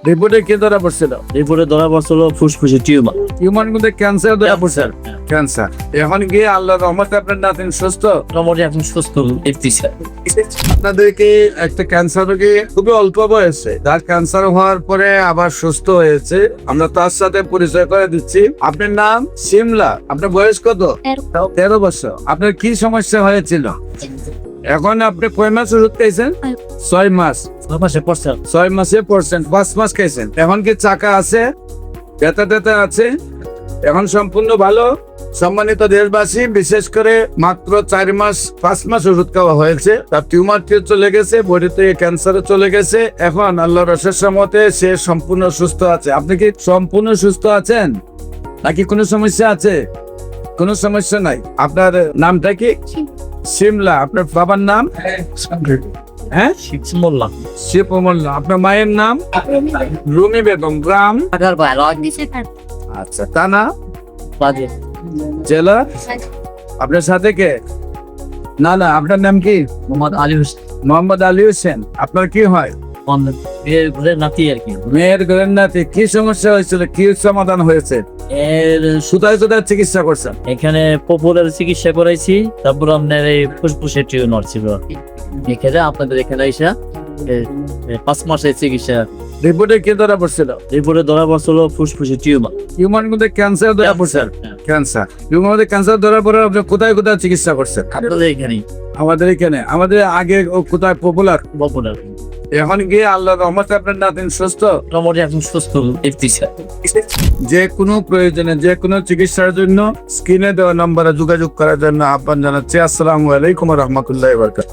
রিপোর্টে কি ধরা পড়ছিল? রিপোর্টে ধরা পড়ছিল ফুসফুসে টিউমার। টিউমার মধ্যে ক্যান্সার ধরা পড়ছে। ক্যান্সার এখন গিয়ে আল্লাহর রহমতে আপনার নাতিন সুস্থ। মোটামুটি এখন সুস্থ দেখতেছি। আপনাদেরকে একটা ক্যান্সার রোগী খুবই অল্প বয়সে, যার ক্যান্সার হওয়ার পরে আবার সুস্থ হয়েছে, আমরা তার সাথে পরিচয় করে দিচ্ছি। আপনার নাম শিমলা, আপনার বয়স কত? 13 বছর। আপনার কি সমস্যা হয়েছিল? এখন আপনি কয় মাস ওষুধ খাইছেন? 6 মাস। 6 মাসে পড়ছে। 6 মাসে পড়ছেন, 5 মাস খাইছেন। এখন কি চাকা আছে? ব্যথা ট্যাথা আছে? এখন সম্পূর্ণ ভালো। সম্মানিত দেশবাসী, বিশেষ করে মাত্র 4 মাস 5 মাস ওষুধ খাওয়া হয়েছে, তার টিউমার চলে গেছে, বডি থেকে ক্যান্সারে চলে গেছে। এখন আল্লাহর অশেষ রহমতে সে সম্পূর্ণ সুস্থ আছে। আপনি কি সম্পূর্ণ সুস্থ আছেন নাকি কোনো সমস্যা আছে? কোনো সমস্যা নাই। আপনার নামটা কি? শিমলা। আপনার বাবার নাম? হ্যাঁ, মোল্লা। শিব মোল্লা। আপনার মায়ের নাম? রুমি বেগম। গ্রাম? আচ্ছা, থানা? জেলা? আপনার সাথে কে? না, আপনার নাম কি? মোহাম্মদ আলী হোসেন। মোহাম্মদ আলী হোসেন। আপনার কি হয়? নাতি আর কি। মেয়ের ঘরের নাতি। কি সমস্যা হয়েছিল, কি সমাধান হয়েছে? এর সুতায় চিকিৎসা করছেন? এখানে পপুলার চিকিৎসা করাইছি, তারপর আপনার এই ফুসফুসের টিউমার ছিল এখানে আপনাদের এখানে আইসা 5 মাসের চিকিৎসা। রিপোর্টে কি ধরা পড়ছিল? রিপোর্টে ধরা পড়ছিল ফুসফুসে টিউমার। টিউমার মধ্যে ক্যান্সার ধরা পড়ছে। ক্যান্সার। টিউমার মধ্যে ক্যান্সার ধরা পড়ে আপনি কোথায় কোথায় চিকিৎসা করছেন? আপনাদের এখানেই আমাদের এখানে। আমাদের আগে কোথায় পপুলার? পপুলার। এখন গিয়ে আল্লাহর রহমতে আপনার নাতিন সুস্থ। মোটামুটি এখন সুস্থ দেখতেছি। যে কোনো প্রয়োজনে, যে কোনো চিকিৎসার জন্য স্ক্রিনে দেওয়া নম্বরে যোগাযোগ করার জন্য আহ্বান জানাচ্ছি। আসসালামু আলাইকুম ওয়া রাহমাতুল্লাহি ওয়া বারাকাতুহু।